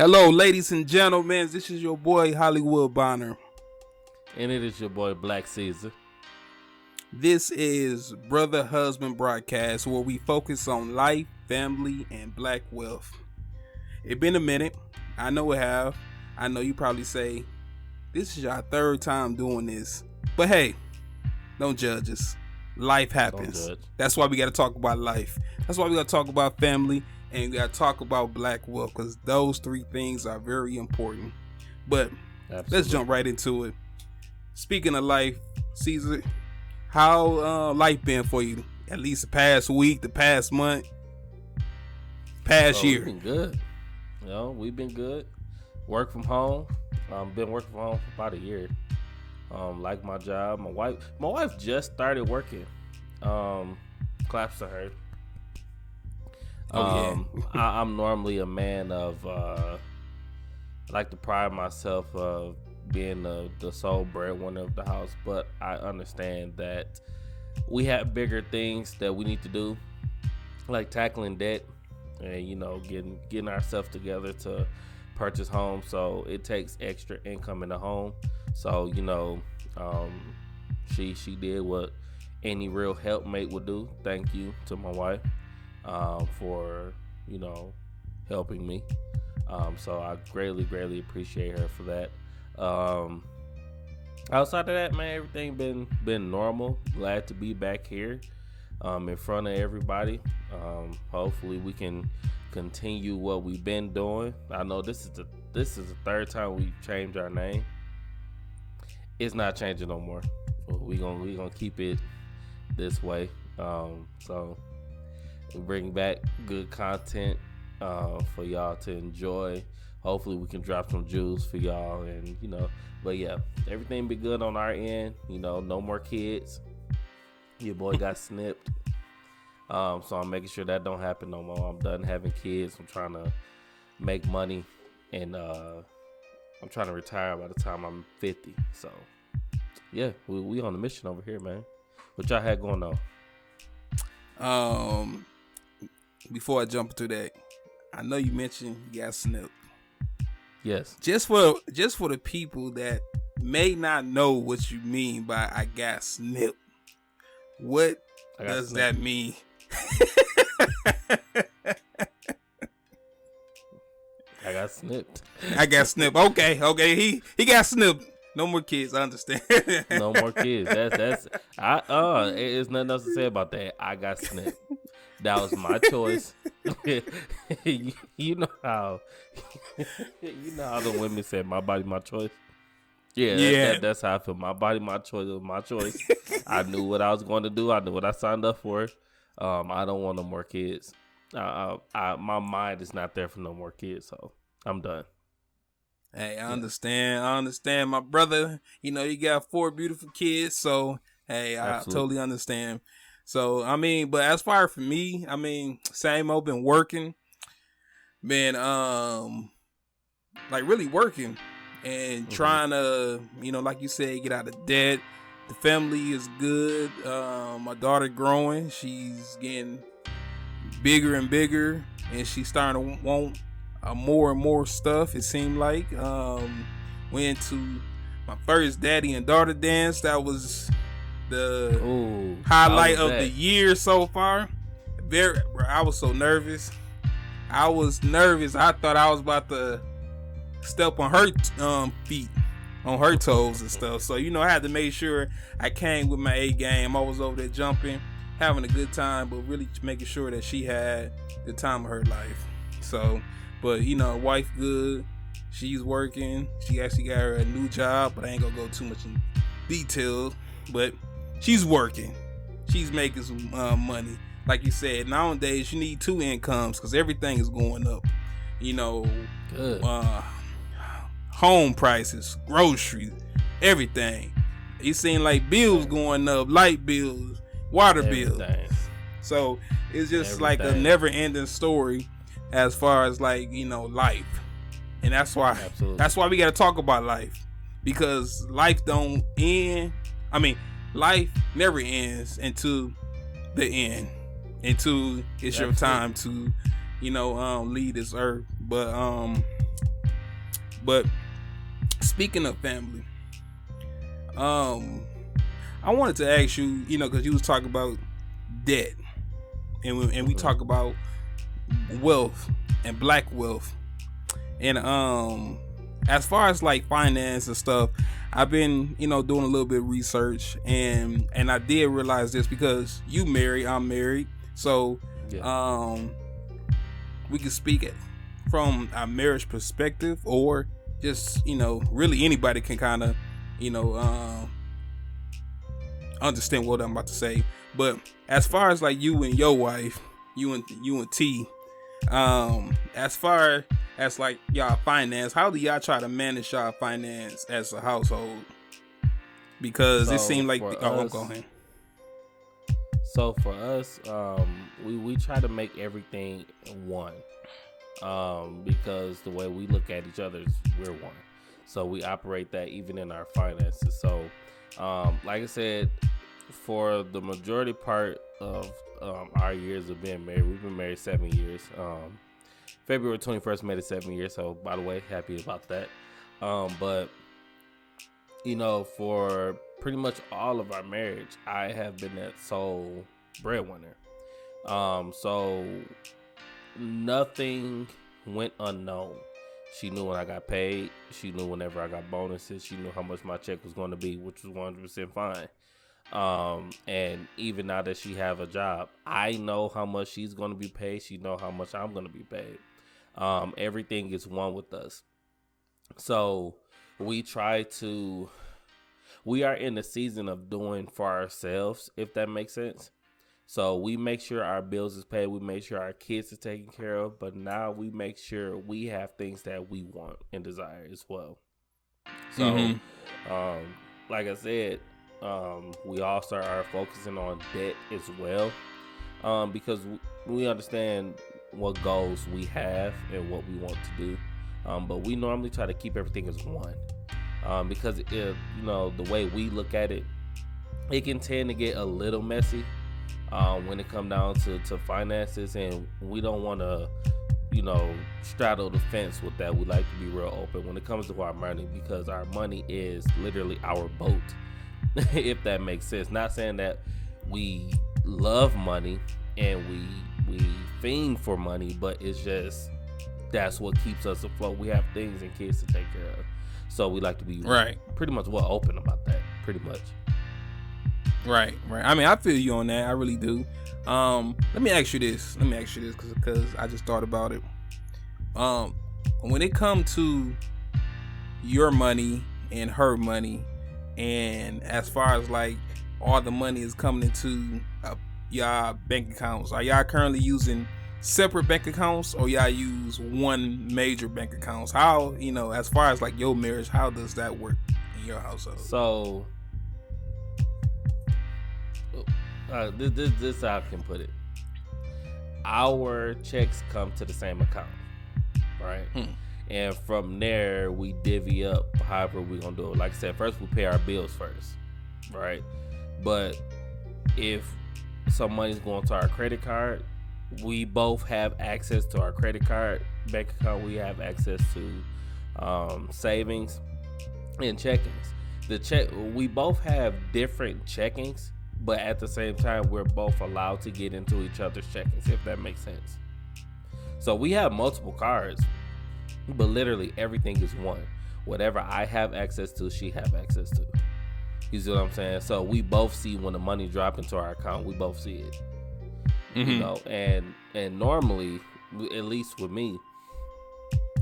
Hello, ladies and gentlemen. This is your boy Hollywood Bonner. And it is your boy Black Caesar. This is Brother Husband Broadcast, where we focus on life, family, and black wealth. It been a minute. I know it have. I know you probably say, this is our third time doing this. But hey, don't judge us. Life happens. That's why we got to talk about life. That's why we got to talk about family. And we got to talk about black wealth, because those three things are very important. But Let's jump right into it. Speaking of life, Caesar, how life been for you? At least the past week, the past month, past year. We've been good. We've been good. Work from home. Been working from home for about a year. Like my job. My wife just started working. Claps to her. I'm normally a man of I like to pride myself of being the sole breadwinner of the house, but I understand that we have bigger things that we need to do, like tackling debt and getting ourselves together to purchase homes. So it takes extra income in the home. So she did what any real helpmate would do. Thank you to my wife for helping me. So I greatly appreciate her for that. Outside of that, man, everything been normal. Glad to be back here in front of everybody. Hopefully we can continue what we've been doing. I know this is the third time we changed our name. It's not changing no more. We gonna keep it this way. So we bring back good content for y'all to enjoy. Hopefully we can drop some jewels for y'all, and but yeah, everything be good on our end. No more kids. Your boy got snipped. So I'm making sure that don't happen no more. I'm done having kids. I'm trying to make money, and I'm trying to retire by the time I'm 50. So yeah, we on the mission over here, man. What y'all had going on? Before I jump into that, I know you mentioned you got snipped. Yes. Just for the people that may not know what you mean by I got snipped, what does that mean? I got snipped. I got snipped. Okay. He got snipped. No more kids. I understand. No more kids. There's nothing else to say about that. I got snipped. That was my choice. you know how the women said my body, my choice. Yeah. That's how I feel. My body, my choice. It was my choice. I knew what I was going to do. I knew what I signed up for. I don't want no more kids. My mind is not there for no more kids, so I'm done. Hey, I understand, my brother. You got 4 beautiful kids, so hey, I totally understand. So, but as far for me, same old, been working, been, really working and trying to, like you said, get out of debt. The family is good. My daughter growing. She's getting bigger and bigger, and she's starting to want more and more stuff, it seemed like. Went to my first daddy and daughter dance. That was the highlight of the year so far. I was so nervous. I thought I was about to step on her feet, on her toes and stuff. So I had to make sure I came with my A game. I was over there jumping, having a good time, but really making sure that she had the time of her life. So, but wife good. She's working. She actually got her a new job, but I ain't gonna go too much in detail. But she's working. She's making some money. Like you said, nowadays you need 2 incomes because everything is going up. Good. Home prices, groceries, everything. It seems like bills going up, light bills, water bills. So it's just like a never-ending story as far as life. And that's why we got to talk about life, because life don't end. Life never ends until the end, until it's your time to leave this earth. But But speaking of family, I wanted to ask you, because you was talking about debt, and we talk about wealth and black wealth, and as far as like finance and stuff, I've been doing a little bit of research, and I did realize this because you married, I'm married, so we can speak it from a marriage perspective, or just really anybody can kind of understand what I'm about to say. But as far as like you and your wife, you and T, as far as like y'all finance, how do y'all try to manage y'all finance as a household? Because it seemed like I'm going. So for us, we try to make everything one, because the way we look at each other is we're one. So we operate that even in our finances. So, like I said, for the majority part of our years of being married, we've been married 7 years. February 21st made it 7 years. So by the way, happy about that. But for pretty much all of our marriage, I have been that sole breadwinner. So nothing went unknown. She knew when I got paid. She knew whenever I got bonuses. She knew how much my check was going to be, which was 100% fine. And even now that she have a job, I know how much she's going to be paid. She know how much I'm going to be paid. Everything is one with us. So we are in the season of doing for ourselves, if that makes sense. So we make sure our bills is paid. We make sure our kids are taken care of. But now we make sure we have things that we want and desire as well. So, like I said, we also are focusing on debt as well, because we understand what goals we have and what we want to do. But we normally try to keep everything as one, because the way we look at it, it can tend to get a little messy when it comes down to finances, and we don't want to straddle the fence with that. We like to be real open when it comes to our money, because our money is literally our boat. If that makes sense. Not saying that we love money and we fiend for money, but it's just that's what keeps us afloat. We have things and kids to take care of, so we like to be pretty much well open about that. Pretty much. Right. I mean, I feel you on that. I really do. Let me ask you this because I just thought about it. When it comes to your money and her money, and as far as like all the money is coming into y'all bank accounts, are y'all currently using separate bank accounts, or y'all use one major bank accounts? How, as far as like your marriage, how does that work in your household? So this how I can put it. Our checks come to the same account, right? And from there, we divvy up however we're going to do it. Like I said, first we pay our bills first, right? But if some money's going to our credit card, we both have access to our credit card bank account. We have access to savings and checkings. We both have different checkings, but at the same time, we're both allowed to get into each other's checkings, if that makes sense. So we have multiple cards, but literally everything is one. Whatever I have access to, she have access to. You see what I'm saying? So we both see when the money drop into our account. We both see it. And normally, at least with me,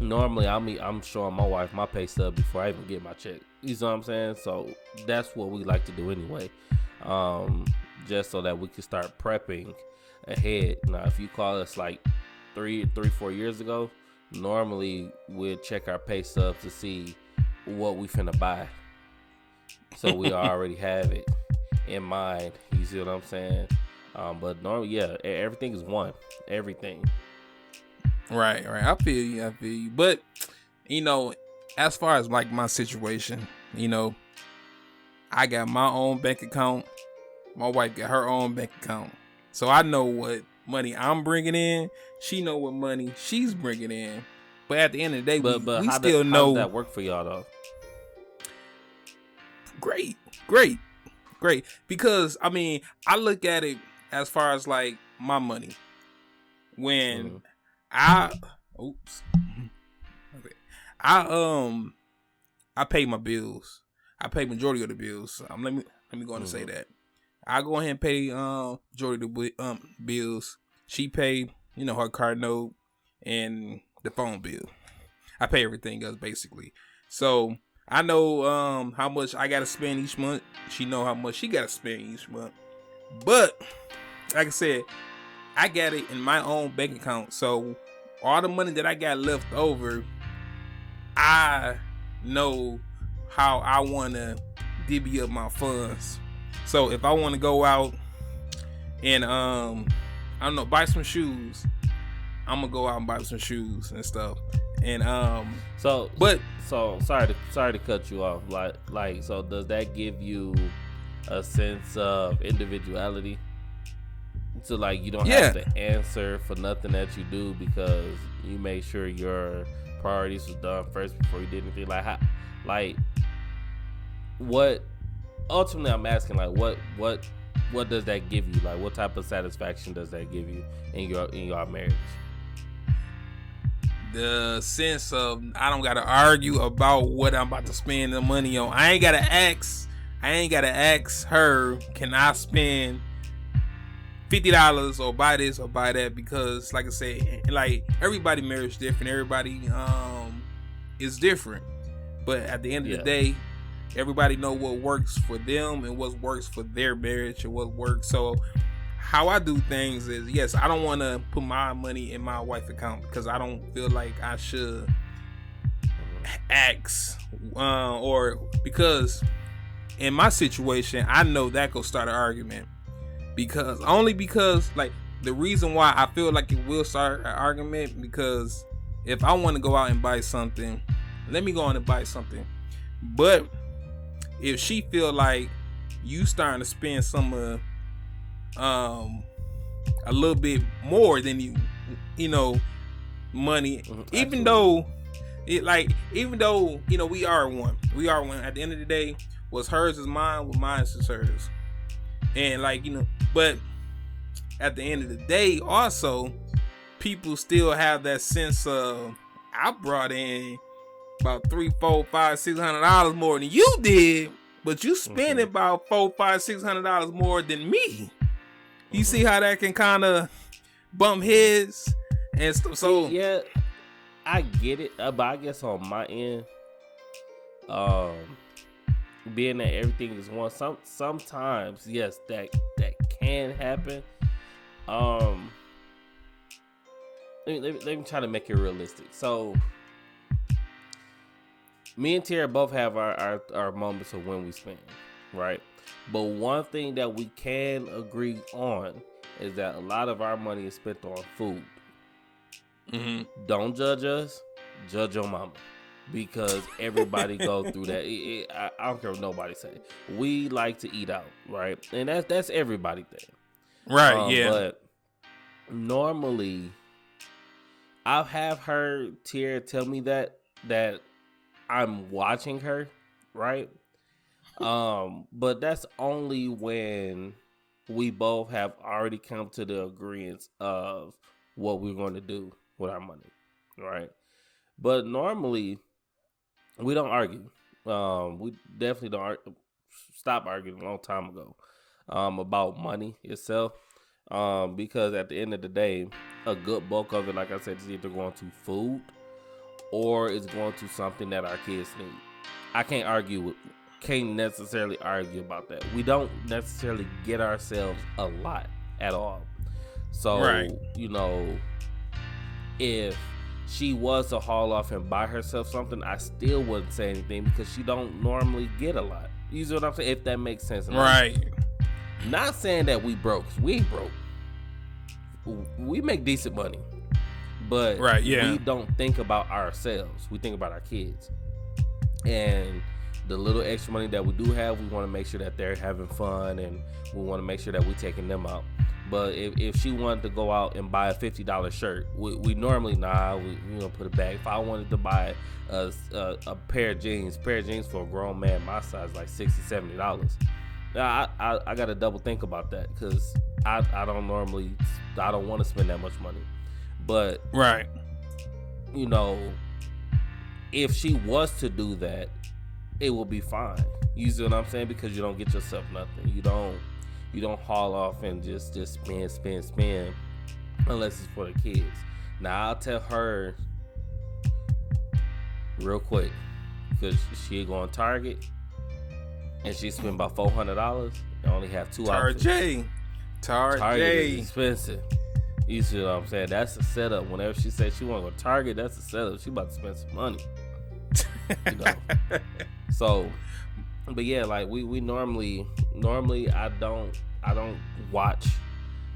normally I'm showing my wife my pay stub before I even get my check. You see what I'm saying? So that's what we like to do anyway. Just so that we can start prepping ahead. Now, if you call us like 4 years ago, normally we'd check our pay stubs to see what we finna buy, so we already have it in mind. You see what I'm saying? But normally, everything is one. Everything. Right. I feel you. But as far as like my situation, I got my own bank account. My wife got her own bank account. So I know what money I'm bringing in. She know what money she's bringing in. But at the end of the day, but we how still how know. does that work for y'all though? Great. Because I mean, I look at it as far as like my money. When I pay my bills. I pay majority of the bills. Let me go on and say that. I go ahead and pay majority of the bills. She pay, her car note and the phone bill. I pay everything else basically. So I know how much I gotta spend each month. She know how much she gotta spend each month. But like I said, I got it in my own bank account. So all the money that I got left over, I know how I want to divvy up my funds. So if I want to go out and I don't know, buy some shoes, I'm gonna go out and buy some shoes and stuff. And so sorry to cut you off. Like so does that give you a sense of individuality? So like you don't have to answer for nothing that you do because you made sure your priorities was done first before you did anything. Like what ultimately I'm asking, like what does that give you? Like what type of satisfaction does that give you in your marriage? The sense of I don't gotta argue about what I'm about to spend the money on. I ain't gotta ask her, can I spend $50 or buy this or buy that? Because like I said, like everybody marriage different, everybody is different. But at the end of the day, everybody know what works for them and what works for their marriage and what works. So how I do things is, yes, I don't want to put my money in my wife's account because I don't feel like I should ask or because in my situation, I know that could start an argument because like the reason why I feel like it will start an argument because if I want to go out and buy something, let me go on and buy something. But if she feel like you starting to spend some a little bit more than money, even though we are one at the end of the day, what's hers is mine, what mine is hers. And but at the end of the day also people still have that sense of I brought in about $300, $400, $500, $600 more than you did, but you spend about $400, $500, $600 more than me. You see how that can kind of bump heads and stuff. So yeah, I get it, but I guess on my end, being that everything is one, sometimes yes, that can happen. Let me try to make it realistic. So me and Tara both have our moments of when we spend, right? But one thing that we can agree on is that a lot of our money is spent on food. Don't judge us, judge your mama. Because everybody go through that. I don't care what nobody say. We like to eat out, right? And that's everybody thing. Right, yeah. But normally, I have heard Tara tell me that I'm watching her, right? But that's only when we both have already come to the agreement of what we're going to do with our money, right? But normally, we don't argue. We definitely don't stop arguing a long time ago about money itself. Because at the end of the day, a good bulk of it, like I said, is either going to food or it's going to something that our kids need. I can't necessarily argue about that. We don't necessarily get ourselves a lot at all. So, right. If she was to haul off and buy herself something, I still wouldn't say anything because she don't normally get a lot. You see what I'm saying? If that makes sense. Right. Not saying that we broke. We ain't broke. We make decent money. But right, yeah. We don't think about ourselves. We think about our kids. And the little extra money that we do have, we want to make sure that they're having fun and we want to make sure that we're taking them out. But if she wanted to go out and buy a $50 shirt, we normally we put it back. If I wanted to buy a pair of jeans for a grown man my size, like $60, $70. Now I got to double think about that, because I don't want to spend that much money. But right, if she was to do that, it will be fine. You see what I'm saying? Because you don't get yourself nothing. You don't haul off and just spend unless it's for the kids. Now I'll tell her real quick, because she go on Target and she spend about $400 and only have 2 outfits. Target is expensive. You see what I'm saying? That's a setup. Whenever she says she want to go to Target, that's a setup. She about to spend some money. So, but yeah, like we normally I don't watch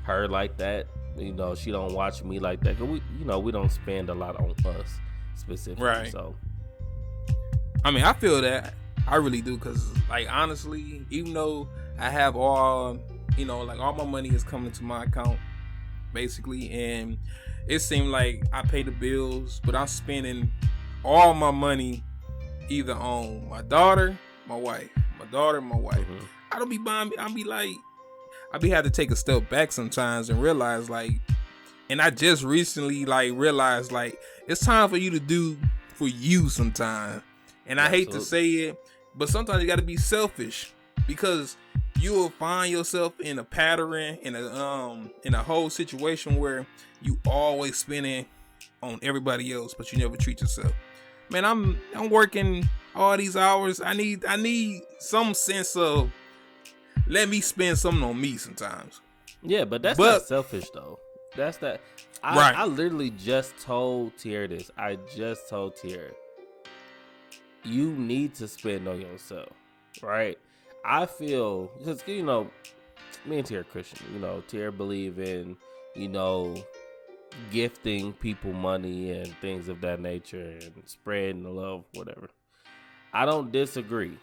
her like that. She don't watch me like that. 'Cause we don't spend a lot on us specifically. Right. So, I mean, I feel that. I really do, because like honestly, even though I have all all my money is coming to my account basically, and it seemed like I pay the bills, but I'm spending all my money either on my daughter, my wife. Mm-hmm. I don't be buying. I be have to take a step back sometimes and realize and I just recently realized it's time for you to do for you sometimes. And I hate to say it, but sometimes you got to be selfish, because you will find yourself in a pattern, in a whole situation where you always spending on everybody else, but you never treat yourself. Man, I'm working all these hours. I need some sense of let me spend something on me sometimes. Yeah, but that's not selfish though. That's that. Right. I literally just told Tierra this. I just told Tierra, you need to spend on yourself, right? I feel, because me and Tierra Christian, Tierra believe in gifting people money and things of that nature and spreading the love, whatever. I don't disagree,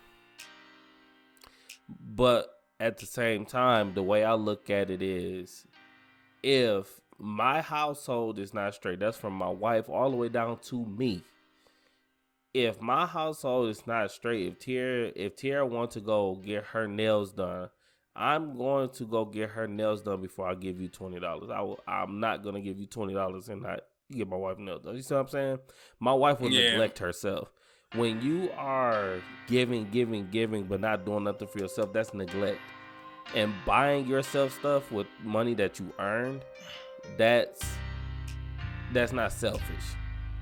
but at the same time, the way I look at it is, if my household is not straight, that's from my wife all the way down to me. If my household is not straight, if Tierra wants to go get her nails done, I'm going to go get her nails done before I give you $20. I'm not going to give you $20 and not get my wife nails done. You see what I'm saying? My wife will neglect herself. When you are giving, but not doing nothing for yourself, that's neglect. And buying yourself stuff with money that you earned, that's not selfish.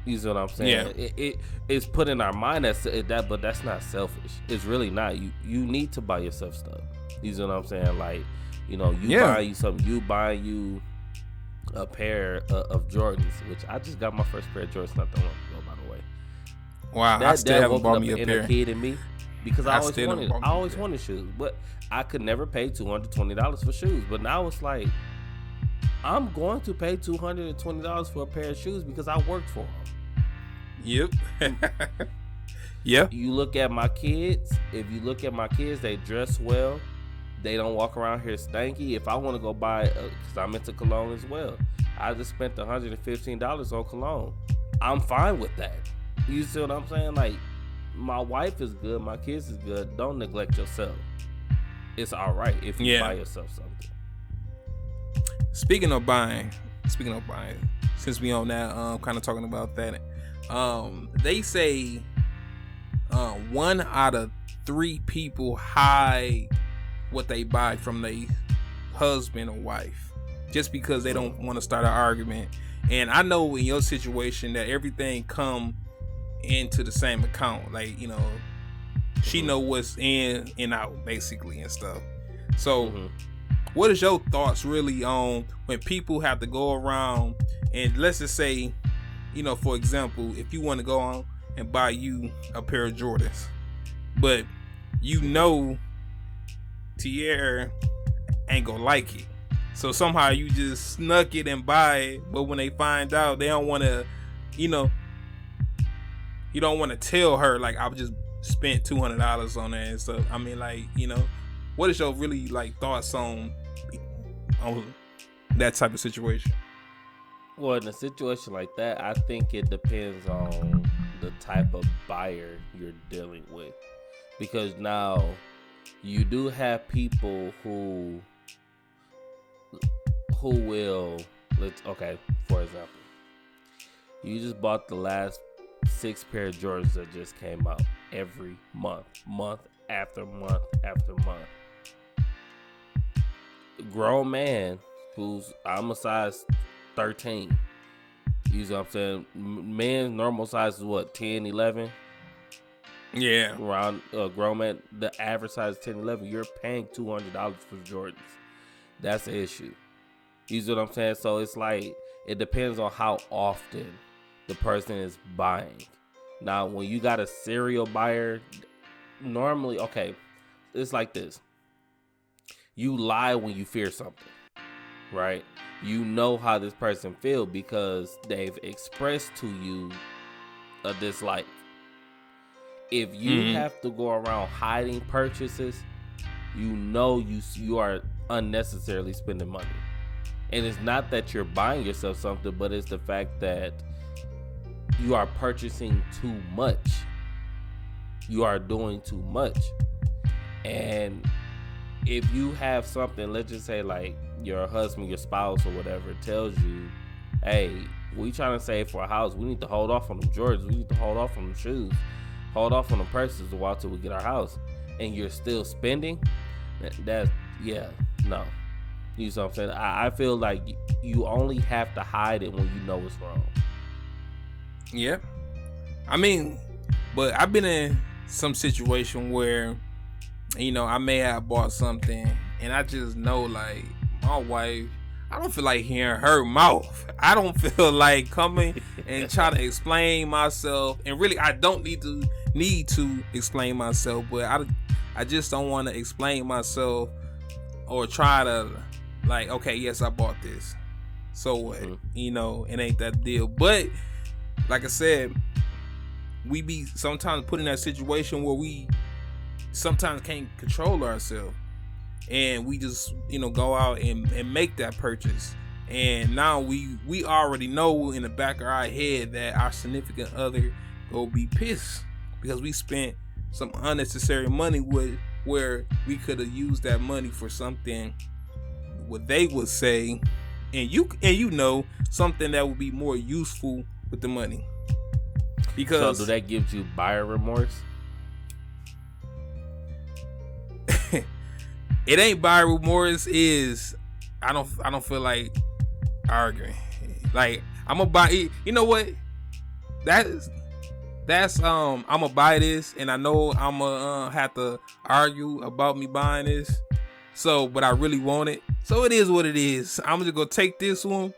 You see what I'm saying? Yeah. It's put in our mind that, but that's not selfish. It's really not. You need to buy yourself stuff. You see what I'm saying? Like, buy you something. You buy you a pair of Jordans, which I just got my first pair of Jordans not that long ago, by the way. Wow, I still haven't bought me a pair. Inner kid in me, because I always wanted shoes, but I could never pay $220 for shoes. But now it's like, I'm going to pay $220 for a pair of shoes because I worked for them. Yep. Yep. You look at my kids. If you look at my kids, they dress well. They don't walk around here stanky. If I want to go buy, because I'm into cologne as well, I just spent $115 on cologne. I'm fine with that. You see what I'm saying? Like, my wife is good. My kids is good. Don't neglect yourself. It's all right if you buy yourself something. Speaking of buying, since we on that, kind of talking about that, they say 1 out of 3 people hide what they buy from their husband or wife just because they don't want to start an argument. And I know in your situation that everything come into the same account, like, she know what's in and out basically and stuff. So what is your thoughts really on when people have to go around and, let's just say, for example, if you want to go on and buy you a pair of Jordans, but Tierra ain't gonna like it, so somehow you just snuck it and buy it, but when they find out, they don't want to, you don't want to tell her, like, I just spent $200 on that and stuff. I mean, like, what is your really, like, thoughts on that type of situation? Well, in a situation like that, I think it depends on the type of buyer you're dealing with. Because now you do have people who will, for example, you just bought the last 6 pair of Jordans that just came out every month after month after month. Grown man I'm a size 13. You know what I'm saying? Men's normal size is what, 10, 11? Yeah. Around grown man, the average size is 10, 11. You're paying $200 for Jordans. That's the issue. You see what I'm saying? So it's like, it depends on how often the person is buying. Now, when you got a serial buyer, normally, it's like this. You lie when you fear something, right? You know how this person feels because they've expressed to you a dislike. If you have to go around hiding purchases, you know you are unnecessarily spending money. And it's not that you're buying yourself something, but it's the fact that you are purchasing too much. You are doing too much. And if you have something, let's just say like your husband, your spouse or whatever tells you, hey, we trying to save for a house. We need to hold off on them Jordans. We need to hold off on them shoes. Hold off on the purses a while till we get our house. And you're still spending? No. You know what I'm saying? I feel like you only have to hide it when you know it's wrong. Yeah. I mean, but I've been in some situation where, you know, I may have bought something and I just know like my wife, I don't feel like hearing her mouth. I don't feel like coming and trying to explain myself. And really, I don't need to explain myself, but I just don't want to explain myself or try to like, okay, yes, I bought this. So what? You know, it ain't that deal. But like I said, we be sometimes put in that situation where we sometimes can't control ourselves. And we just, you know, go out and make that purchase. And now we already know in the back of our head that our significant other will be pissed because we spent some unnecessary money where we could have used that money for something, what they would say, and you know, something that would be more useful with the money. Because so do that give you buyer remorse? It ain't buyer remorse. Is I don't feel like arguing. Like I'm gonna buy. You know what? That's I'm gonna buy this, and I know I'm gonna have to argue about me buying this. So, but I really want it. So it is what it is. I'm just gonna take this one,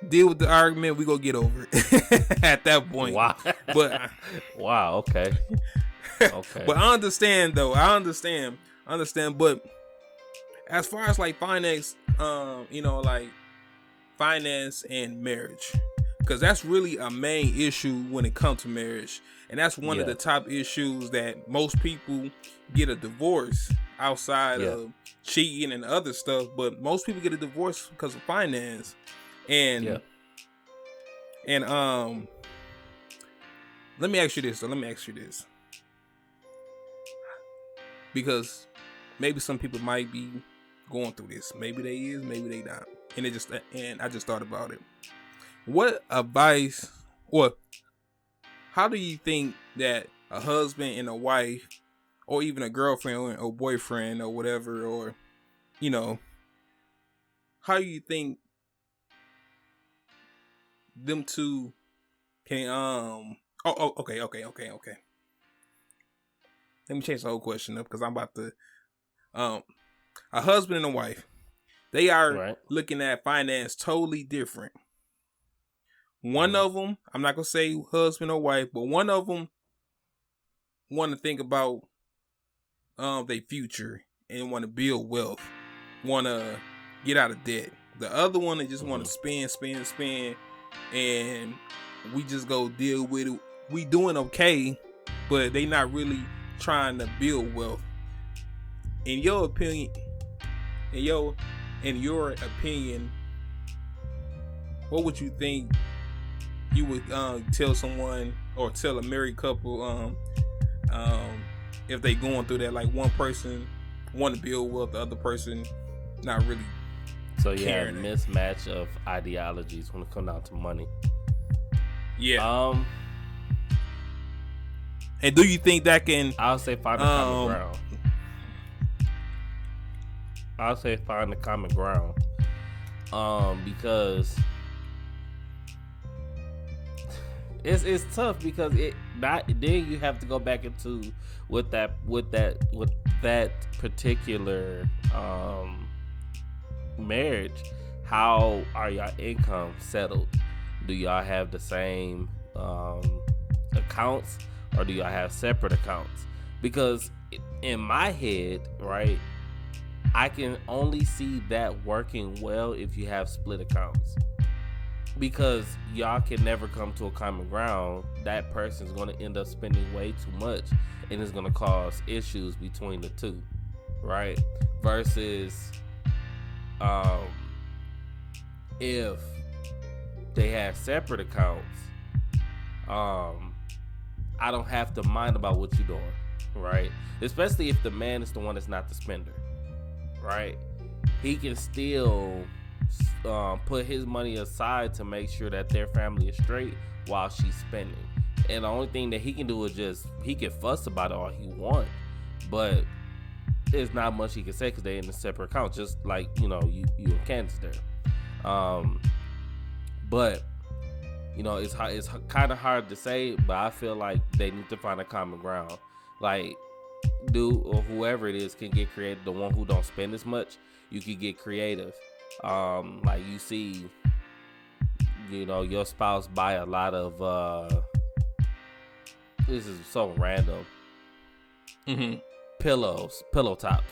deal with the argument. We gonna get over it at that point. Wow. But wow. Okay. Okay. But I understand though. I understand. But as far as like finance, you know, like finance and marriage, because that's really a main issue when it comes to marriage, and that's one of the top issues that most people get a divorce outside of cheating and other stuff. But most people get a divorce because of finance, and let me ask you this, because maybe some people might be going through this. Maybe they is, maybe they not. And I just thought about it. What advice, or how do you think that a husband and a wife, or even a girlfriend or boyfriend or whatever, or, you know, how do you think them two can, okay. Let me change the whole question up because I'm about to, a husband and a wife, they are looking at finance totally different. One of them, I'm not going to say husband or wife, but one of them want to think about their future and want to build wealth, want to get out of debt. The other one, they just want to spend, and we just go deal with it. We doing okay, but they not really trying to build wealth. In your opinion, what would you think you would tell someone or tell a married couple if they going through that? Like one person want to build wealth, the other person not really. So you have a mismatch of ideologies when it comes down to money. Yeah. And do you think that can? I'll say find a common ground. I'll say find a common ground. Because it's tough because then you have to go back into with that particular marriage. How are y'all income settled? Do y'all have the same accounts, or do y'all have separate accounts? Because in my head, right, I can only see that working well if you have split accounts. Because y'all can never come to a common ground. That person's going to end up spending way too much, and it's going to cause issues between the two, right? Versus if they have separate accounts, I don't have to mind about what you're doing, right? Especially if the man is the one that's not the spender, right? He can still put his money aside to make sure that their family is straight while she's spending. And the only thing that he can do is he can fuss about it all he wants, but there's not much he can say because they're in a separate account, just like, you and Candace there. But it's kind of hard to say, but I feel like they need to find a common ground. Like, or whoever it is can get creative. The one who don't spend as much, you can get creative. Like you see, your spouse buy a lot of this is so random. Pillows, pillow tops,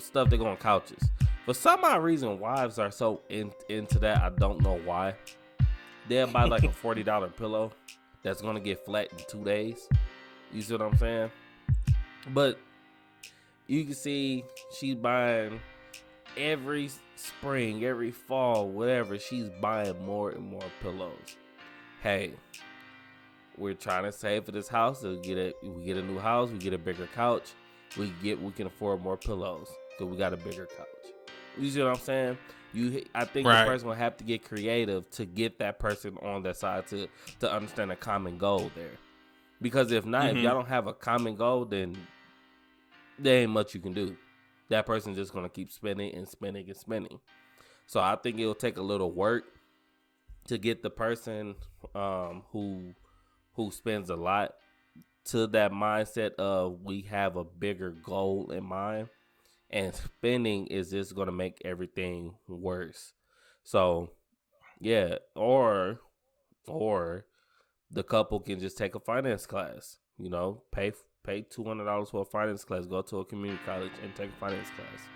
stuff that go on couches. For some odd reason, wives are so into that. I don't know why. They'll buy like a $40 pillow that's gonna get flat in 2 days. You see what I'm saying? But you can see she's buying every spring, every fall, whatever. She's buying more and more pillows. Hey, we're trying to save for this house. We get a new house. We get a bigger couch. We can afford more pillows because we got a bigger couch. You see what I'm saying? I think the person will have to get creative to get that person on their side to understand a common goal there. Because if not, if y'all don't have a common goal, then there ain't much you can do. That person's just gonna keep spending and spending and spending. So I think it'll take a little work to get the person who spends a lot to that mindset of we have a bigger goal in mind. And spending is just going to make everything worse. So, yeah. Or the couple can just take a finance class. Pay $200 for a finance class. Go to a community college and take a finance class.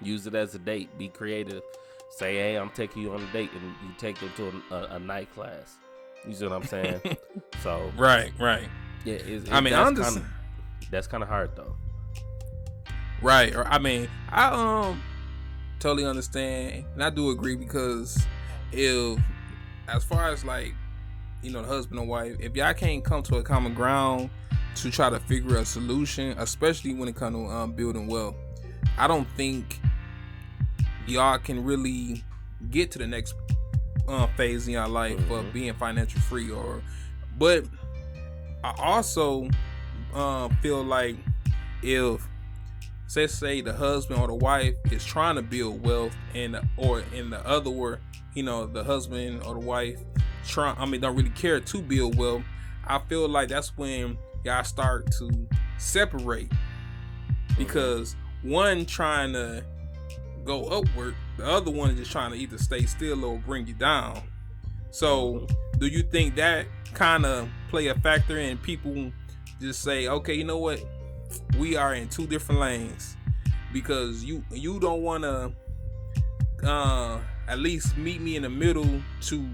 Use it as a date. Be creative. Say, hey, I'm taking you on a date, and you take them to a night class. You see what I'm saying? So right. Yeah. That's kind of hard though. Right. I mean, I totally understand, and I do agree, because if, as far as like, the husband and wife, if y'all can't come to a common ground to try to figure a solution, especially when it comes to building wealth, I don't think y'all can really get to the next phase in your life of being financial free. But I also feel like if, say the husband or the wife is trying to build wealth, or in the other word, the husband or the wife don't really care to build wealth, I feel like that's when y'all start to separate, because one trying to go upward, the other one is just trying to either stay still or bring you down. So do you think that kind of play a factor in people just say, okay, you know what, we are in two different lanes, because you don't want to at least meet me in the middle to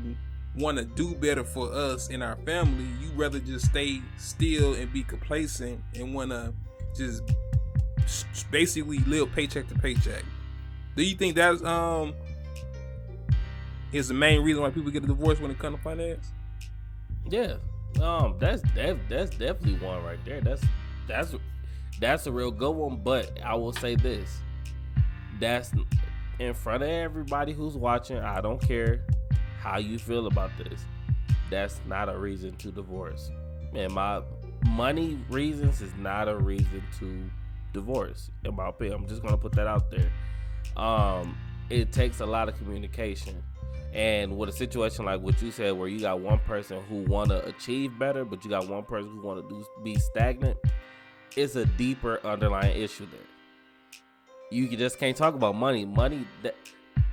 want to do better for us and our family. You rather just stay still and be complacent and want to just basically live paycheck to paycheck. Do you think that's is the main reason why people get a divorce when it comes to finance? Yeah. That's definitely one right there. That's a real good one. But I will say this: that's in front of everybody who's watching. I don't care how you feel about this. That's not a reason to divorce. And my money reasons is not a reason to divorce. In my opinion, I'm just gonna put that out there. It takes a lot of communication. And with a situation like what you said, where you got one person who want to achieve better, but you got one person who want to be stagnant, it's a deeper underlying issue there. You just can't talk about money.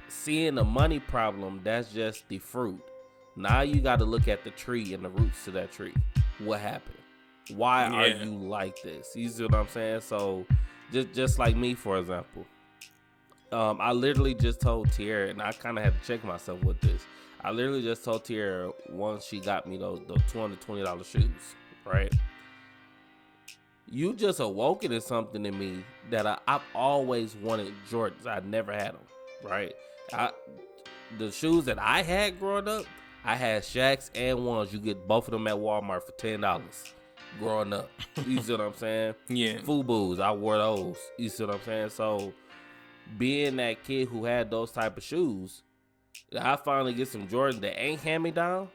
Seeing the money problem, that's just the fruit. Now you got to look at the tree and the roots to that tree. What happened? Why are you like this? You see what I'm saying? So, just like me, for example. I literally just told Tierra, and I kind of had to check myself with this. I literally just told Tierra once she got me those $220 shoes, right? You just awoken in something in me that I've always wanted Jordans. I never had them, right? The shoes that I had growing up, I had Shaqs and ones. You get both of them at Walmart for $10 growing up. You see what I'm saying? Yeah. Fubu's, I wore those. You see what I'm saying? So, being that kid who had those type of shoes, I finally get some Jordans that ain't hand-me-down.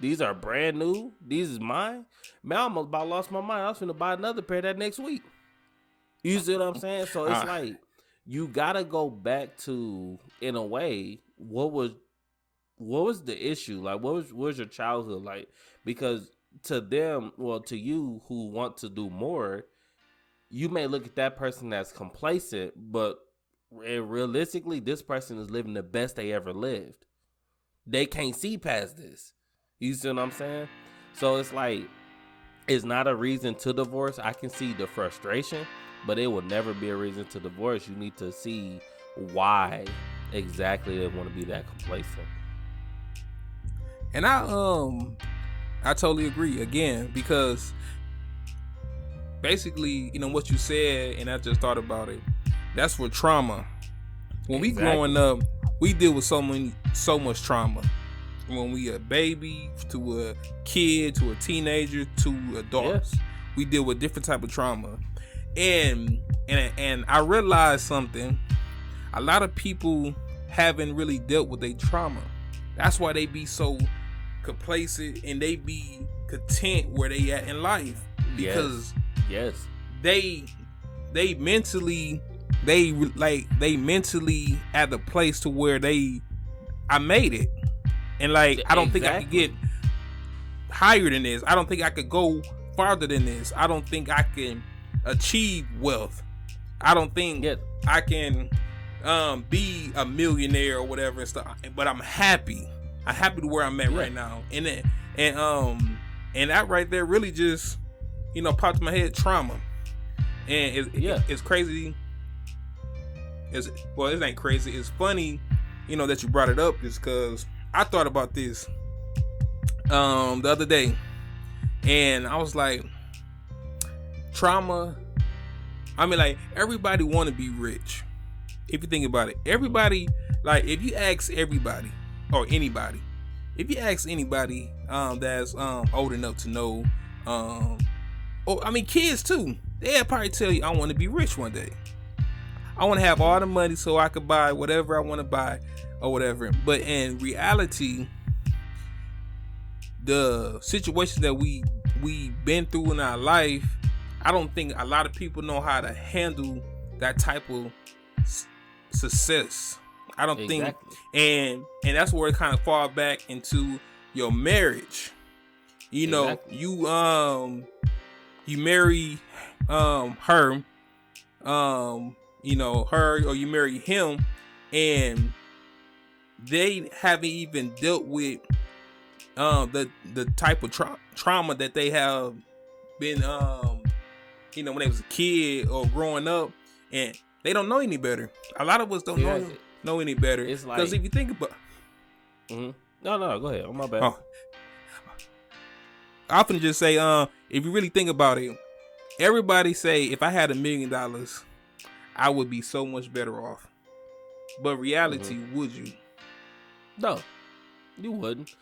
These are brand new. These is mine. Man, I almost about lost my mind. I was finna buy another pair that next week. You see what I'm saying? So it's like, you gotta go back to, in a way, what was the issue? Like, what was your childhood like? Because to them, well, to you who want to do more, you may look at that person that's complacent, but realistically, this person is living the best they ever lived. They can't see past this. You see what I'm saying? So it's like, it's not a reason to divorce. I can see the frustration, but it will never be a reason to divorce. You need to see why exactly they want to be that complacent. And I totally agree again, because basically, what you said, and I just thought about it. That's for trauma. When we growing up, we deal with so much trauma. When we a baby, to a kid, to a teenager, to adults, we deal with different type of trauma. And I realized something. A lot of people haven't really dealt with their trauma. That's why they be so complacent and they be content where they at in life, because they mentally at the place to where I made it, and I don't think I could get higher than this. I don't think I could go farther than this. I don't think I can achieve wealth. I don't think I can be a millionaire or whatever and stuff. But I'm happy. I'm happy to where I'm at right now. And that right there really just popped in my head, trauma. And it's crazy. It ain't crazy. It's funny, that you brought it up, just because I thought about this the other day, and I was like, trauma. I mean, everybody want to be rich. If you think about it, everybody, if you ask everybody or anybody, if you ask anybody that's old enough to know, kids too, they'll probably tell you, I want to be rich one day. I want to have all the money so I could buy whatever I want to buy or whatever. But in reality, the situations that we've been through in our life, I don't think a lot of people know how to handle that type of success. I don't think, and that's where it kind of fall back into your marriage. You marry her, her, or you marry him, and they haven't even dealt with the type of trauma that they have been when they was a kid or growing up, and they don't know any better. A lot of us don't know any better. It's because if you think about no, go ahead. Oh, my bad. I often just say, if you really think about it, everybody say, if I had $1 million, I would be so much better off. But reality, would you? No. You wouldn't.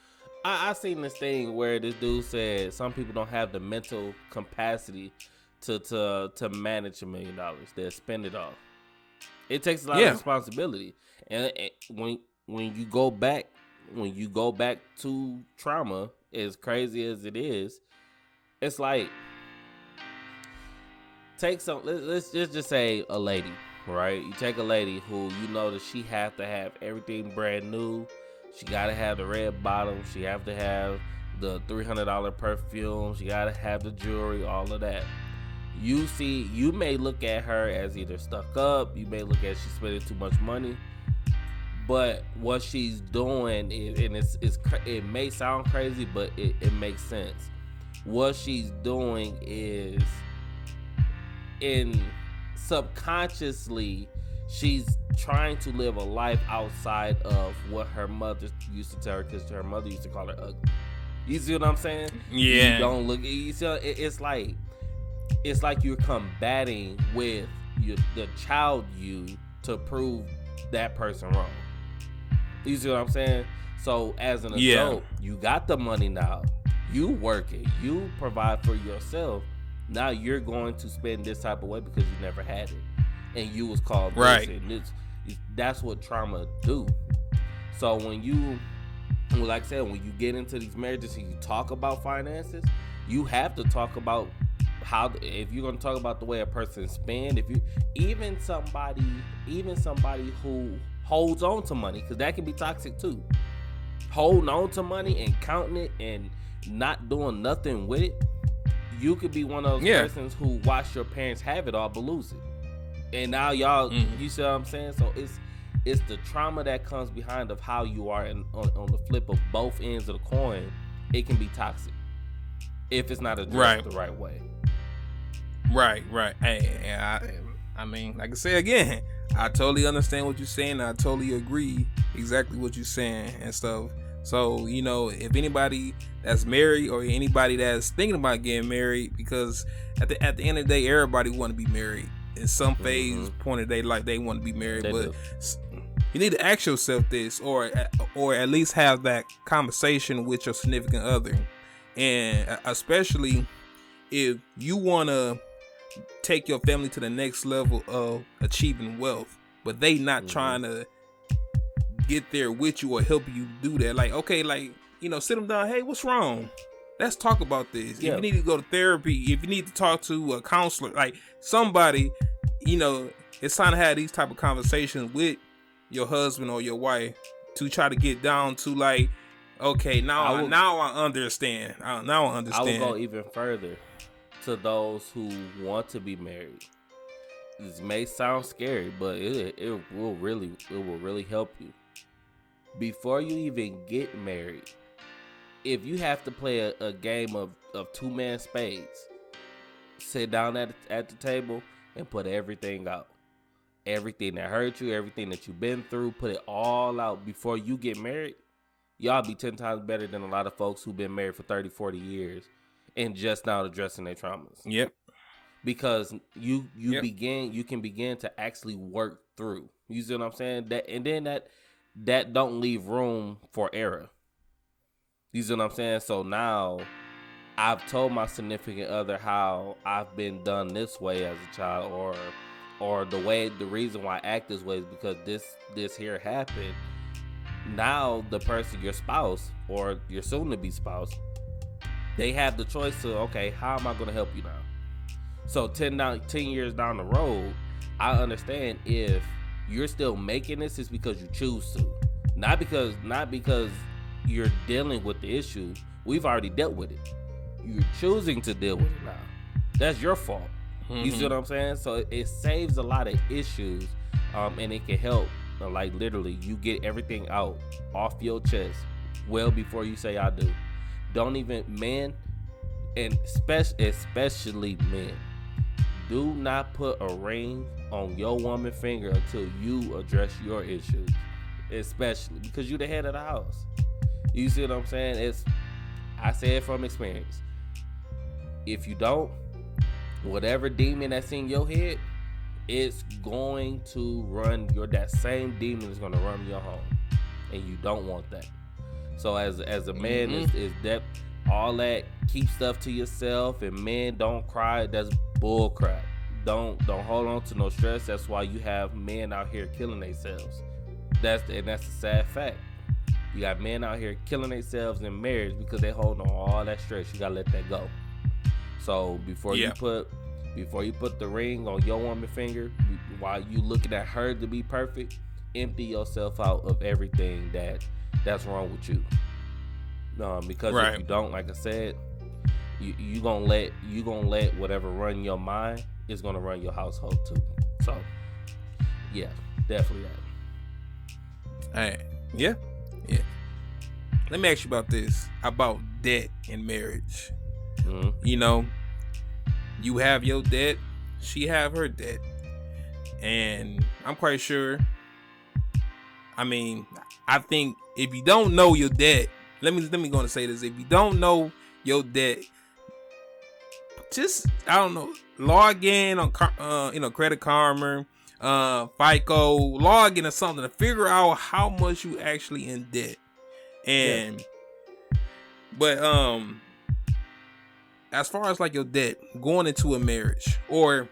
I seen this thing where this dude said some people don't have the mental capacity to manage $1 million. They'll spend it all. It takes a lot of responsibility, and when you go back to trauma, as crazy as it is, it's like let's just say a lady, right? You take a lady who you know that she have to have everything brand new. She gotta have the red bottom. She have to have the $300 perfume. She gotta have the jewelry, all of that. You may look at her as either stuck up. You may look at she's spending too much money. But what she's doing is, and it may sound crazy, but it makes sense. What she's doing is, subconsciously, she's trying to live a life outside of what her mother used to tell her, because her mother used to call her ugly. You see what I'm saying? Yeah. You don't look. You see, it's like you're combating with the child you to prove that person wrong. You see what I'm saying? So as an adult, you got the money now. You work it. You provide for yourself. Now you're going to spend this type of way because you never had it, and you was called this. And that's what trauma do. So when you, like I said, when you get into these marriages and you talk about finances, you have to talk about how, if you're going to talk about the way a person spend, if you even somebody who holds on to money, because that can be toxic too. Holding on to money and counting it and not doing nothing with it, you could be one of those persons who watch your parents have it all but lose it, and now y'all, you see what I'm saying? So it's the trauma that comes behind of how you are, and on the flip of both ends of the coin, it can be toxic if it's not addressed the right way. Right. Hey, I mean, like I say again, I totally understand what you're saying. I totally agree exactly what you're saying and stuff. So, you know, if anybody that's married or anybody that's thinking about getting married, because at the end of the day, everybody want to be married in some phase, point of their life, they want to be married. But you need to ask yourself this, or at least have that conversation with your significant other, and especially if you want to take your family to the next level of achieving wealth, but they not trying to get there with you or help you do that. Like, okay, like, you know, sit them down. Hey, what's wrong? Let's talk about this. Yeah. If you need to go to therapy, if you need to talk to a counselor, like somebody, you know, it's time to have these type of conversations with your husband or your wife to try to get down to like, okay, now I understand. Now I understand. I will go even further to those who want to be married. This may sound scary, but it will really help you. Before you even get married, if you have to play a game of two-man spades, sit down at the table and put everything out. Everything that hurt you, everything that you've been through, put it all out before you get married. Y'all be 10 times better than a lot of folks who've been married for 30, 40 years and just now addressing their traumas. Yep. Because you can begin to actually work through. You see what I'm saying? That don't leave room for error. You see what I'm saying? So now I've told my significant other how I've been done this way as a child, or the reason why I act this way is because this here happened. Now the person, your spouse or your soon to be spouse, they have the choice to, okay, how am I going to help you now? So 10 years down the road, I understand if you're still making this, it's because you choose to. Not because you're dealing with the issue. We've already dealt with it. You're choosing to deal with it now. That's your fault. You see what I'm saying? So it saves a lot of issues, and it can help. Like literally, you get everything out off your chest well before you say I do. Don't even, men, and especially men, do not put a ring on your woman's finger until you address your issues, especially because you're the head of the house. You see what I'm saying? I say it from experience. If you don't, whatever demon that's in your head, it's going to run that same demon is going to run your home, and you don't want that. So as a man, is that all that keep stuff to yourself and men don't cry? That's bull crap. Don't hold on to no stress. That's why you have men out here killing themselves. That's a sad fact. You got men out here killing themselves in marriage because they hold on all that stress. You gotta let that go. So before you put the ring on your woman's finger, while you looking at her to be perfect, empty yourself out of everything that's wrong with you. Because if you don't, like I said, you gonna let whatever run your mind is gonna run your household too. So yeah, definitely that. All right. Yeah. Let me ask you about this, about debt in marriage. Mm-hmm. You know, you have your debt, she have her debt, and I'm quite sure. I mean, I think if you don't know your debt, let me go and say this: if you don't know your debt, just log in on Credit Karma, FICO, log in or something to figure out how much you actually in debt. And but as far as like your debt going into a marriage, or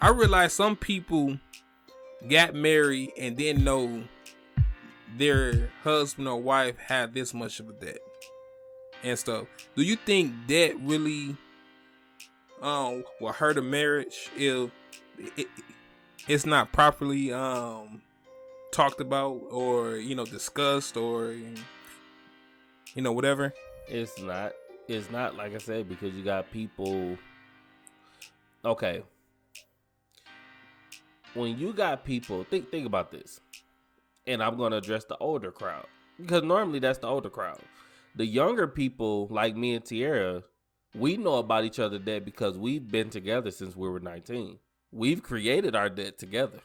I realize some people got married and didn't know their husband or wife had this much of a debt and stuff. Do you think debt really will hurt a marriage if it's not properly talked about or discussed or whatever? It's not like I said, because you got people. Okay, when you got people, think about this, and I'm gonna address the older crowd, because normally that's the older crowd. The younger people like me and Tierra, we know about each other debt because we've been together since we were 19. We've created our debt together,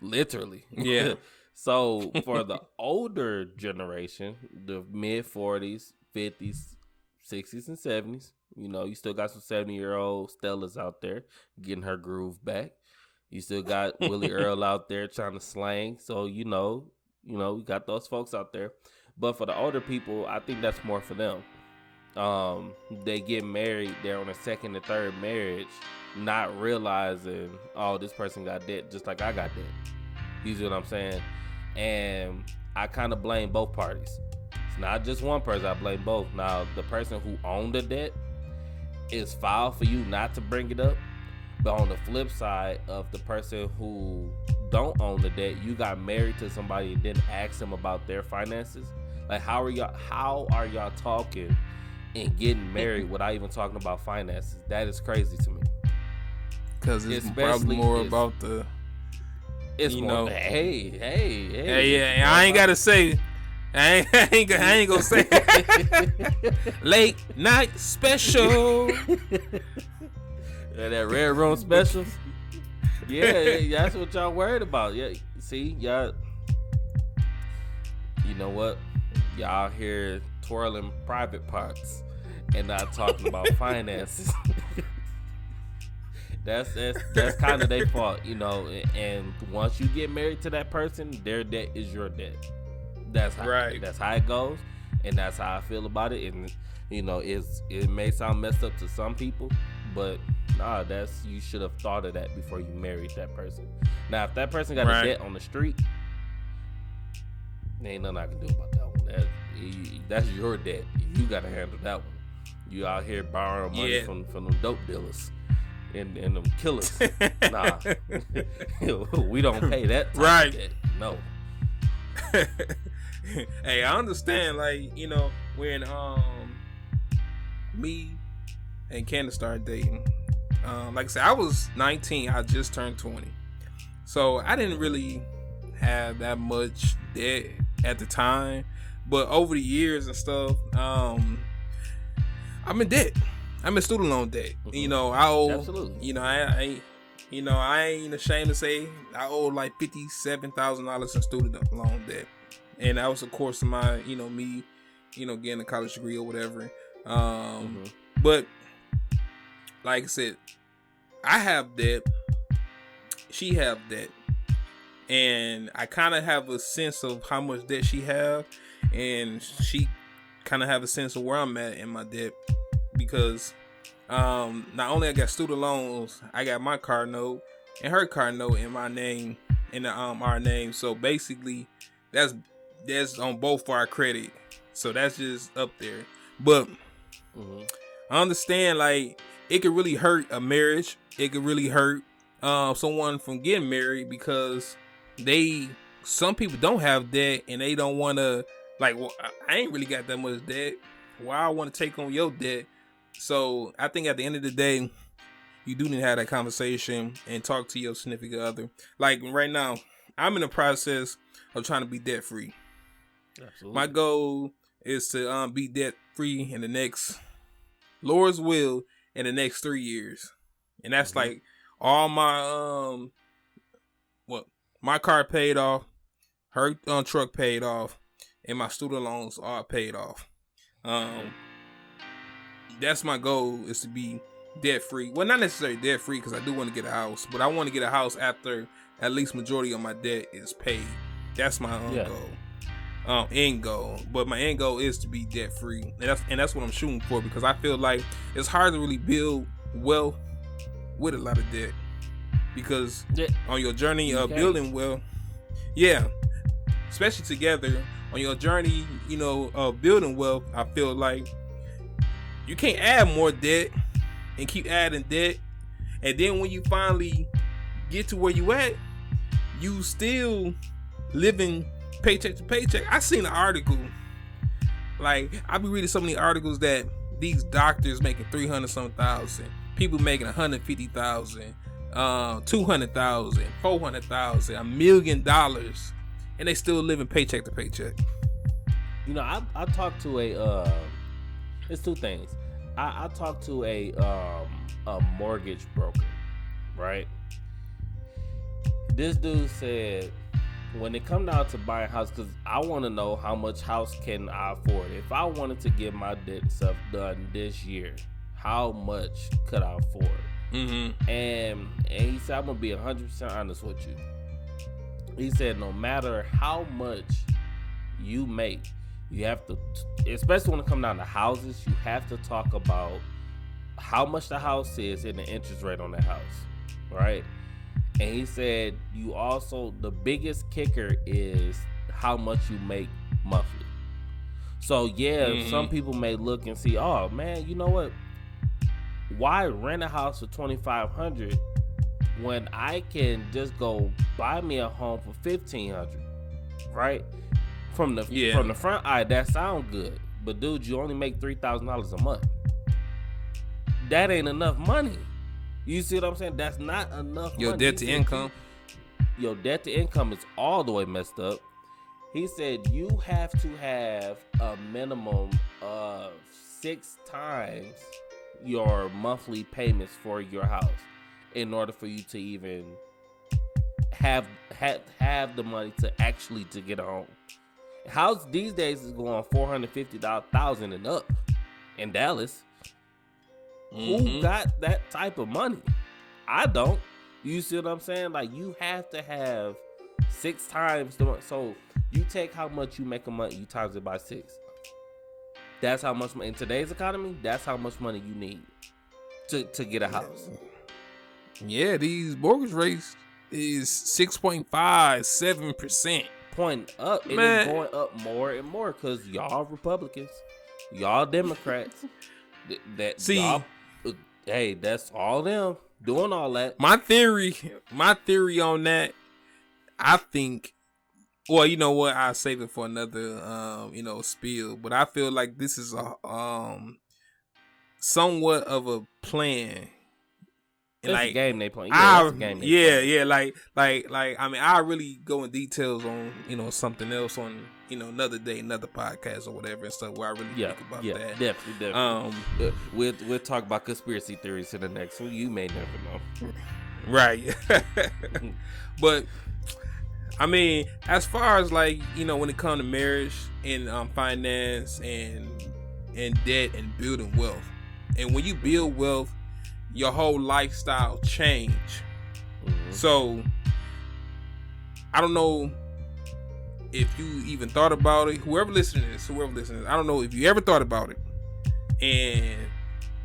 literally. Yeah. So for the older generation, the mid 40s, 50s, 60s, and 70s, you still got some 70-year-old Stellas out there getting her groove back. You still got Willie Earl out there trying to slang. So, we got those folks out there. But for the older people, I think that's more for them. They get married, they're on a second or third marriage, not realizing, oh, this person got debt just like I got debt. You see what I'm saying? And I kind of blame both parties. It's not just one person, I blame both. Now, the person who owned the debt, it's foul for you not to bring it up. But on the flip side of the person who don't own the debt, you got married to somebody and didn't ask them about their finances. Like, how are y'all talking and getting married without even talking about finances? That is crazy to me. Because it's probably more about the... It's more, hey. Yeah, I ain't gotta say. I ain't gonna say. Late night special. That Red Room special. Yeah, that's what y'all worried about. Yeah, see, y'all. You know what? Y'all here twirling private parts and not talking about finances. That's kind of their fault, and once you get married to that person, their debt is your debt. That's how it goes, and that's how I feel about it. And it may sound messed up to some people, but nah, you should have thought of that before you married that person. Now, if that person got a debt on the street, there ain't nothing I can do about that one. That's your debt. You got to handle that one. You out here borrowing money from them dope dealers. And them killers. Nah. We don't pay that type of debt. No. Hey, I understand, when me and Candace started dating, like I said, I was 19, I just turned 20. So I didn't really have that much debt at the time. But over the years and stuff, I'm in debt. I'm in student loan debt. Mm-hmm. I owe. Absolutely. I ain't ashamed to say I owe like $57,000 in student loan debt, and that was, of course, my me getting a college degree or whatever. But like I said, I have debt. She have debt, and I kind of have a sense of how much debt she have, and she kind of have a sense of where I'm at in my debt, because not only I got student loans, I got my car note and her car note in my name, in our name. So basically, that's on both for our credit. So that's just up there. But I understand, like, it could really hurt a marriage. It could really hurt someone from getting married, because some people don't have debt and they don't want to, like, well, I ain't really got that much debt. Why I want to take on your debt? So I think at the end of the day, you do need to have that conversation and talk to your significant other. Like right now, I'm in the process of trying to be debt free. Absolutely. My goal is to be debt free in the next, Lord's will, in the next 3 years, and that's like all my my car paid off, her truck paid off, and my student loans are paid off. That's my goal, is to be debt free. Well, not necessarily debt free, because I do want to get a house, but I want to get a house after at least majority of my debt is paid. That's my goal. End goal. But my end goal is to be debt free, and that's what I'm shooting for, because I feel like it's hard to really build wealth with a lot of debt, because on your journey of building wealth, especially together on your journey, of building wealth, I feel like you can't add more debt and keep adding debt, and then when you finally get to where you at, you still living paycheck to paycheck. I seen an article, like, I be reading so many articles that these doctors making 300,000, people making 150,000, 200,000, 400,000, $1 million, and they still living paycheck to paycheck. I talked to it's two things. I talked to a mortgage broker, right? This dude said, when it come down to buying a house, because I want to know how much house can I afford. If I wanted to get my debt stuff done this year, how much could I afford? And he said, I'm gonna be 100% honest with you. He said, no matter how much you make, you have to, especially when it comes down to houses, you have to talk about how much the house is and the interest rate on the house, right? And he said, you also, the biggest kicker is how much you make monthly. So some people may look and see, oh man, you know what? Why rent a house for $2,500 when I can just go buy me a home for $1,500, right? From the front eye, that sound good, but dude, you only make $3,000 a month. That ain't enough money. You see what I'm saying? That's not enough money. Your debt to income. Your debt to income is all the way messed up. He said you have to have a minimum of 6 times your monthly payments for your house in order for you to even have the money to get a home. House these days is going $450,000 and up in Dallas. Who got that type of money? I don't. You see what I'm saying? Like, you have to have 6 times the money. So you take how much you make a month, you times it by 6. That's how much money in today's economy. That's how much money you need to get a house. Yeah, these mortgage rates is 6.57%. Point up. It is going up more and more because y'all Republicans, y'all Democrats. Hey, that's all them doing all that. My theory on that, I think, well, you know what? I'll save it for another, spiel. But I feel like this is a somewhat of a plan. It's like a game they play. Like I mean, I really go in details on something else on another day, another podcast or whatever and stuff where I really think about that. Definitely. We'll talk about conspiracy theories in the next one. You may never know. Right. But I mean, as far as when it comes to marriage and finance and debt and building wealth, and when you build wealth, your whole lifestyle change. So I don't know if you even thought about it, whoever listening to this, I don't know if you ever thought about it. And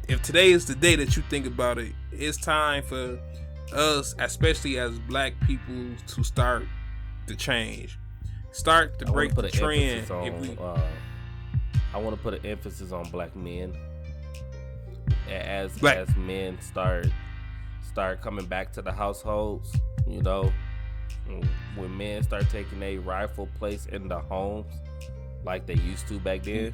if today is the day that you think about it, it's time for us, especially as black people, to start to change. Start to break the trend. I want to put an emphasis on black men. As men start coming back to the households, you know, when men start taking a rightful place in the homes like they used to back then,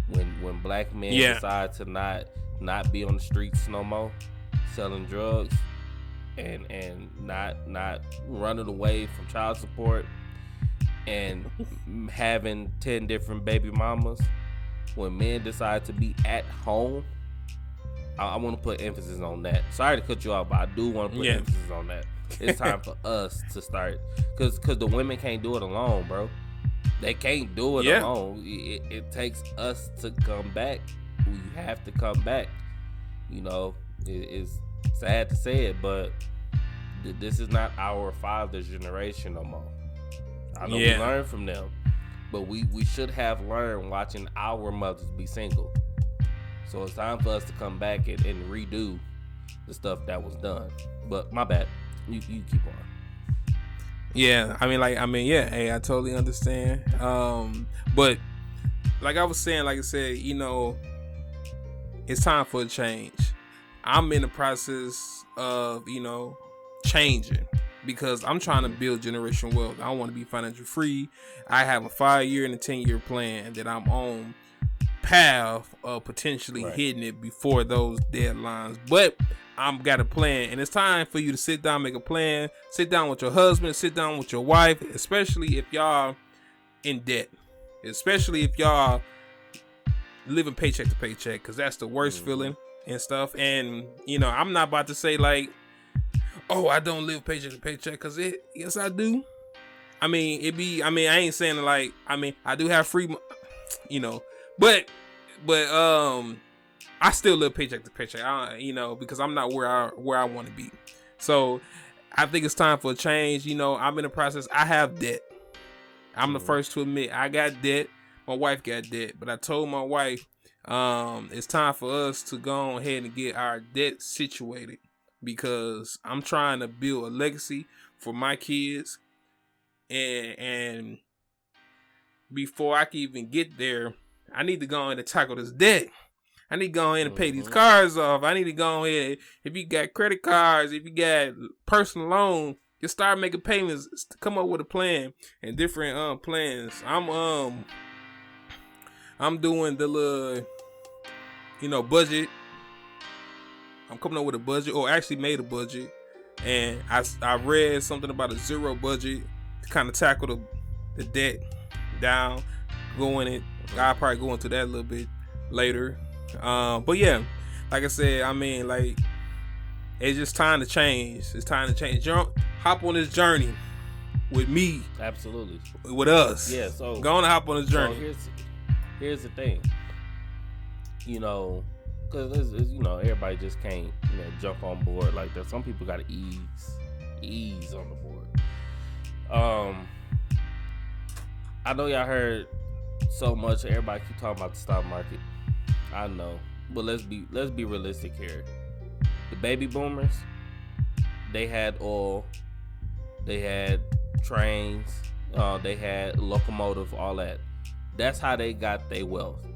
when black men decide to not be on the streets no more selling drugs and not running away from child support and having 10 different baby mamas, when men decide to be at home, I want to put emphasis on that. Sorry to cut you off, but I do want to put emphasis on that. It's time for us to start, because the women can't do it alone, bro. They can't do it alone. It takes us to come back. We have to come back. You know, it's sad to say it, but this is not our father's generation no more. I know we learned from them, but we should have learned watching our mothers be single. So it's time for us to come back and redo the stuff that was done. But my bad. You keep on. Yeah, hey, I totally understand. But like I said, you know, it's time for a change. I'm in the process of, you know, changing, because I'm trying to build generational wealth. I want to be financially free. I have a 5-year and a 10-year plan that I'm on path of potentially hitting it before those deadlines. But I've got a plan, and it's time for you to sit down, make a plan, sit down with your husband, sit down with your wife, especially if y'all in debt, especially if y'all living paycheck to paycheck, because that's the worst feeling and stuff. And, you know, I'm not about to say like, oh, I don't live paycheck to paycheck, because yes, I do. I ain't saying like, I do have free, you know, but I still live paycheck to paycheck, you know, because I'm not where I want to be. So I think it's time for a change. You know, I'm in the process. I have debt. I'm the first to admit I got debt. My wife got debt, but I told my wife, it's time for us to go ahead and get our debt situated, because I'm trying to build a legacy for my kids. And before I can even get there, I need to go ahead and tackle this debt. I need to go ahead and pay these cars off. I need to go ahead, if you got credit cards, if you got personal loan, just start making payments, come up with a plan and different plans. I'm doing the little, you know, budget. I'm coming up with a budget, or actually made a budget, and I read something about a zero budget to kind of tackle the debt down, I'll probably go into that a little bit later. But yeah, like I said, it's just time to change. It's time to change. Hop on this journey with me. Absolutely. With us. Yeah, so go on and hop on this journey. So here's the thing. You know, because you know, everybody just can't, you know, jump on board like that. Some people gotta ease on the board. I know y'all heard so much. Everybody keep talking about the stock market. I know, but let's be realistic here. The baby boomers, they had oil, they had trains, they had locomotive, all that. That's how they got their wealth,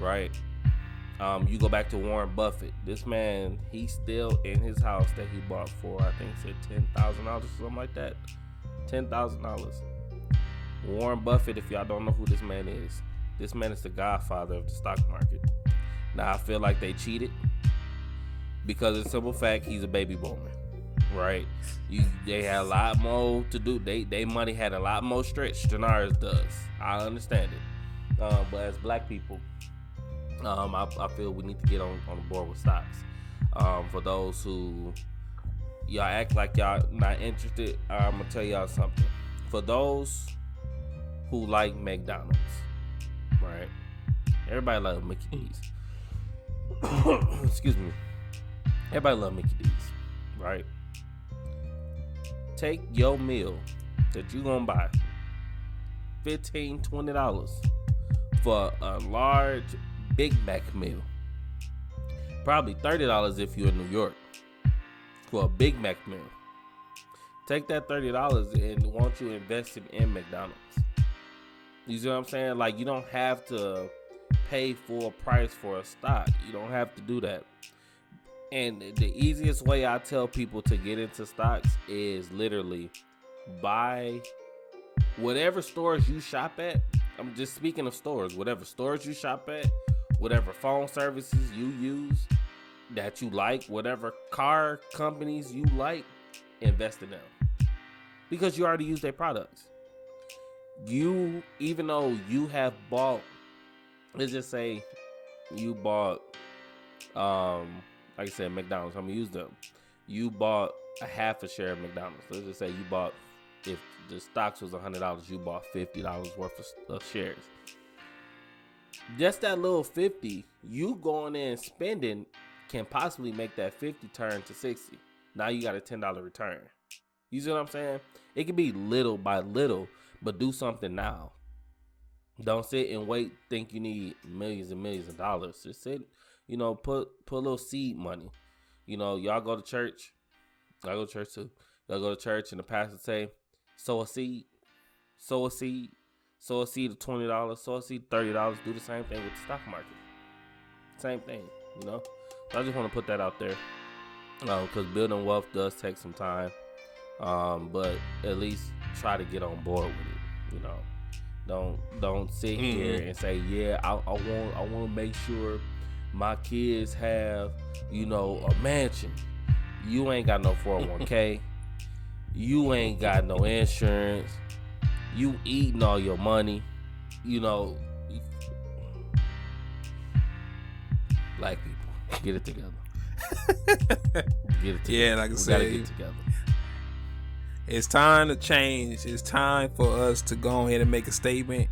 right? You go back to Warren Buffett. This man, he's still in his house that he bought for, I think, said $10,000, something like that. $10,000. Warren Buffett, if y'all don't know who this man is the godfather of the stock market. Now, I feel like they cheated because of the simple fact he's a baby boomer, right? They had a lot more to do. They money had a lot more stretch than ours does. I understand it. But as black people, I feel we need to get on the board with stocks. For those who y'all act like y'all not interested, I'm gonna tell y'all something. For those who like McDonald's, right? Everybody loves Mickey D's. Excuse me. Everybody loves Mickey D's, right? Take your meal that you gonna buy $15, $20 for a large Big Mac meal. Probably $30 if you're in New York for a Big Mac meal. Take that $30 and want you invest it in McDonald's. You see what I'm saying? Like, you don't have to pay full price for a stock. You don't have to do that. And the easiest way I tell people to get into stocks is literally buy whatever stores you shop at. I'm just speaking of stores. Whatever stores you shop at, whatever phone services you use that you like, whatever car companies you like, invest in them. Because you already use their products. Even though you have bought, let's just say you bought, like I said, McDonald's. I'm gonna use them. You bought a half a share of McDonald's. Let's just say you bought, if the stocks was $100, you bought $50 worth of shares. Just that little 50, you going in and spending can possibly make that 50 turn to 60. Now you got a $10 return. You see what I'm saying? It can be little by little, but do something now. Don't sit and wait, think you need millions and millions of dollars. Just sit, put a little seed money. Y'all go to church. I go to church too. Y'all go to church and the pastor say, sow a seed, sow a seed, sow a seed of $20, sow a seed of $30. Do the same thing with the stock market. Same thing, So I just want to put that out there. Because building wealth does take some time. But at least try to get on board with it. Don't sit here and say, yeah, I want to make sure my kids have, a mansion. You ain't got no 401k. You ain't got no insurance. You eating all your money. Black people, get it together. Get it together. Yeah, like I said, gotta get it together. It's time to change. It's time for us to go ahead and make a statement,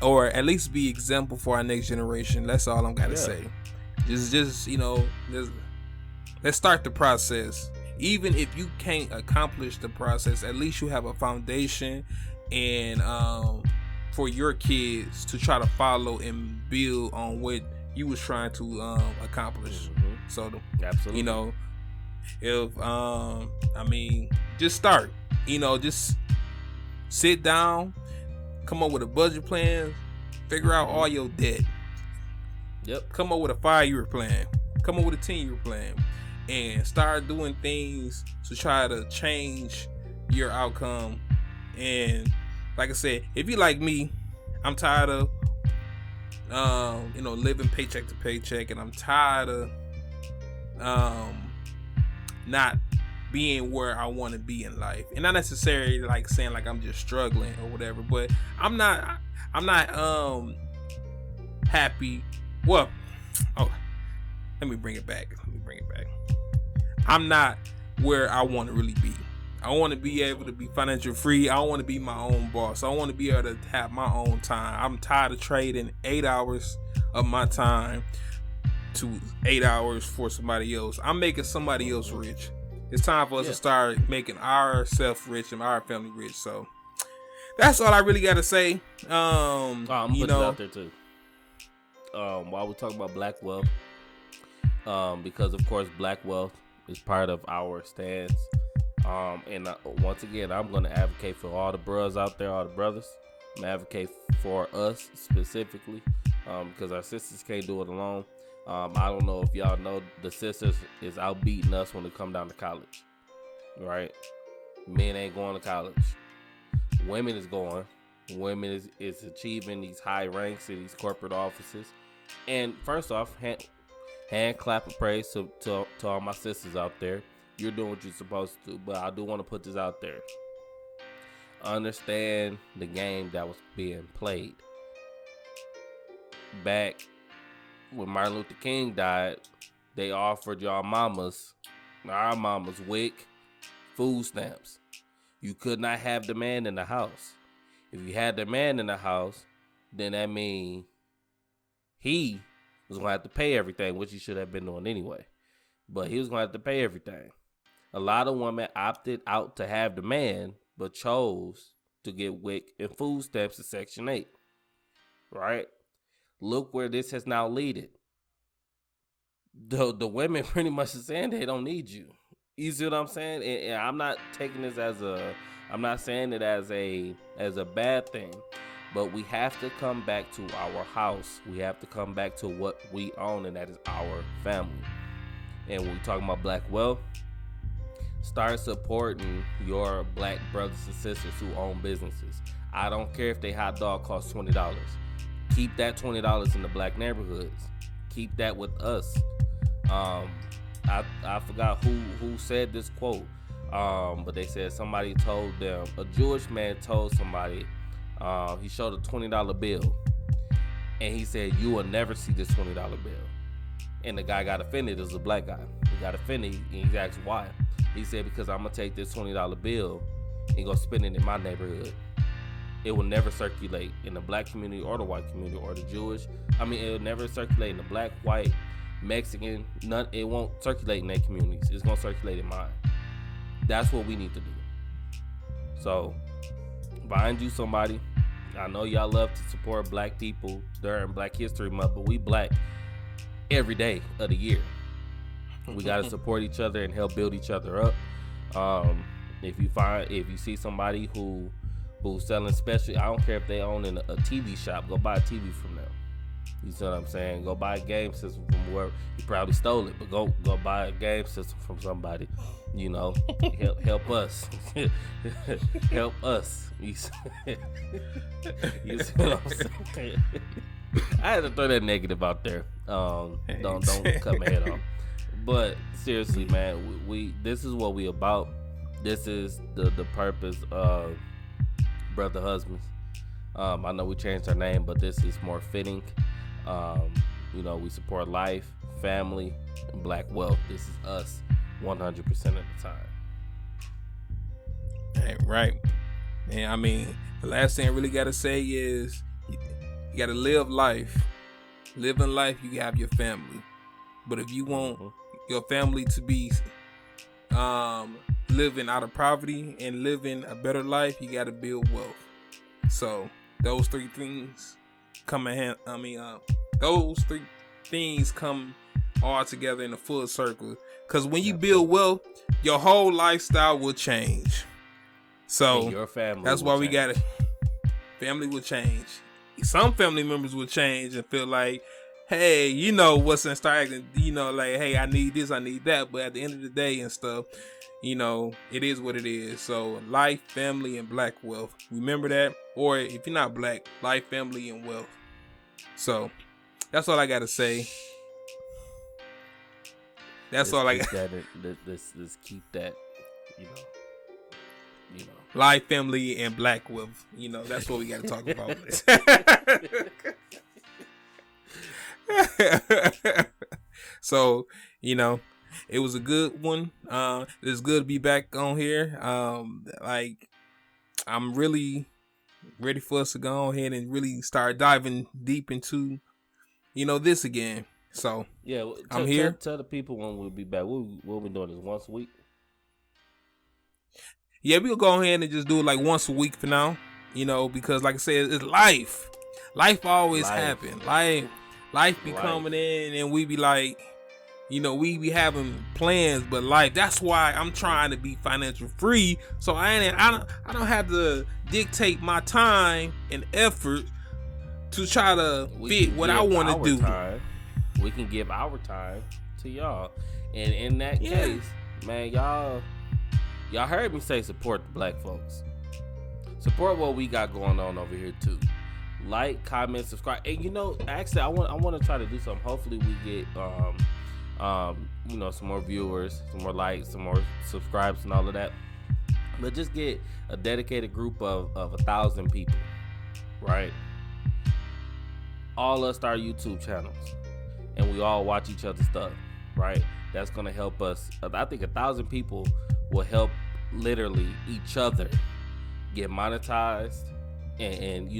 or at least be example for our next generation. That's all I'm gotta say. Just let's start the process. Even if you can't accomplish the process, at least you have a foundation, and for your kids to try to follow and build on what you was trying to accomplish. So, absolutely. If just start. Just sit down, come up with a budget plan, figure out all your debt. Yep. Come up with a 5-year plan. Come up with a 10-year plan, and start doing things to try to change your outcome. And like I said, if you like me, I'm tired of living paycheck to paycheck, and I'm tired of not being where I want to be in life. And not necessarily like saying like I'm just struggling or whatever, but I'm not happy. Well, let me bring it back. I'm not where I want to really be. I want to be able to be financial free. I want to be my own boss. I want to be able to have my own time. I'm tired of trading 8 hours of my time to 8 hours for somebody else. I'm making somebody else rich. It's time for us to start making ourselves rich and our family rich. So that's all I really got to say. I'm putting it out there too. While we're talking about black wealth, because of course black wealth is part of our stance. And once again, I'm going to advocate for all the bros out there, all the brothers. I'm going to advocate for us specifically, because our sisters can't do it alone. I don't know if y'all know, the sisters is outbeating us when it come down to college, right? Men ain't going to college. Women is going. Women is achieving these high ranks in these corporate offices. And first off, hand clap of praise to all my sisters out there. You're doing what you're supposed to do, but I do want to put this out there. Understand the game that was being played. Back when Martin Luther King died, they offered our mamas, WIC, food stamps. You could not have the man in the house. If you had the man in the house, then that means he was going to have to pay everything, which he should have been doing anyway. But he was going to have to pay everything. A lot of women opted out to have the man, but chose to get WIC and food stamps to Section 8. Right? Look where this has now led. The women pretty much are saying they don't need you. You see what I'm saying? And I'm not taking this I'm not saying it as a bad thing, but we have to come back to our house. We have to come back to what we own, and that is our family. And when we're talking about black wealth, start supporting your black brothers and sisters who own businesses. I don't care if they hot dog costs $20. Keep that $20 in the black neighborhoods. Keep that with us. I forgot who said this quote, but they said somebody told them, a Jewish man told somebody, he showed a $20 bill, and he said, "You will never see this $20 bill." And the guy got offended. It was a black guy. He got offended, and he asked why. He said, "Because I'm gonna take this $20 bill and go spend it in my neighborhood. It will never circulate in the black community or the white community or the Jewish. It will never circulate in the black, white, Mexican. None. It won't circulate in their communities. It's gonna circulate in mine." That's what we need to do. So, find you somebody. I know y'all love to support black people during Black History Month, but we black every day of the year. We gotta support each other and help build each other up. If you see somebody who's selling special, I don't care if they own a TV shop, go buy a TV from them. You see what I'm saying? Go buy a game system from where you probably stole it, but go buy a game system from somebody. Help us. Help us. You see what I'm saying? I had to throw that negative out there. Don't cut my head off. But seriously, man, we this is what we about. This is the purpose of Brother Husbands. I know we changed our name, but this is more fitting. We support life, family, and black wealth. This is us 100% of the time. Hey, right. And the last thing I really got to say is you got to live life. Living life, you have your family. But if you want your family to be living out of poverty and living a better life, you got to build wealth. So those three things come in hand. Those three things come all together in a full circle. Because when you build wealth, your whole lifestyle will change. So and your family that's why we got it. Family will change. Some family members will change and feel like, hey, what's in start acting, hey, I need this, I need that. But at the end of the day and stuff, it is what it is. So life, family, and black wealth. Remember that. Or if you're not black, life, family, and wealth. So that's all I got to say. That's all I got. Let's keep that, Life, family, and black wealth. That's what we got to talk about. So, it was a good one. It's good to be back on here. I'm really ready for us to go ahead and really start diving deep into, this again. So yeah, I'm here. Tell the people when we'll be back. We'll be doing this once a week. Yeah, we'll go ahead and just do it like once a week for now. Because like I said, it's life. Life always happen. Life be coming in, and we be like, we be having plans, but life. That's why I'm trying to be financial free, so I don't have to dictate my time and effort to try to fit what I want to do. We can give our time to y'all, and in that case, man, y'all heard me say support the black folks. Support what we got going on over here too. Like, comment, subscribe, and actually, I want to try to do something. Hopefully, we get some more viewers, some more likes, some more subscribes, and all of that. But just get a dedicated group of 1,000 people, right? All us start YouTube channels, and we all watch each other's stuff, right? That's gonna help us. I think 1,000 people will help literally each other get monetized and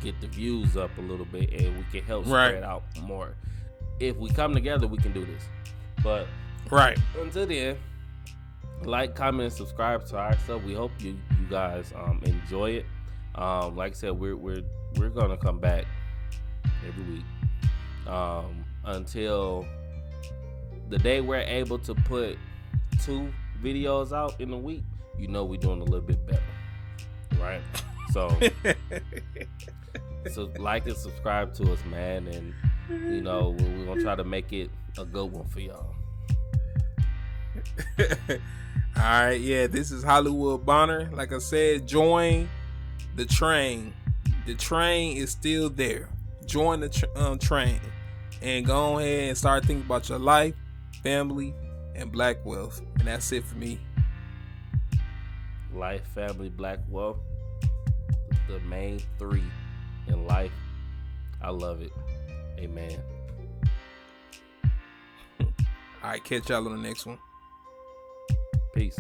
get the views up a little bit, and we can help spread out more. If we come together, we can do this. But until then, like, comment, and subscribe to our stuff. We hope you guys enjoy it. Like I said, we're gonna come back every week until the day we're able to put 2 videos out in a week. You know, we're doing a little bit better, right? So like and subscribe to us, man, and you know we're gonna try to make it a good one for y'all. All right, yeah, this is Hollywood Bonner. Like I said, join the train. The train is still there. Join the train and go ahead and start thinking about your life, family, and black wealth. And that's it for me. Life, family, black wealth, the main 3 in life. I love it. Amen. All right, catch y'all on the next one. Peace.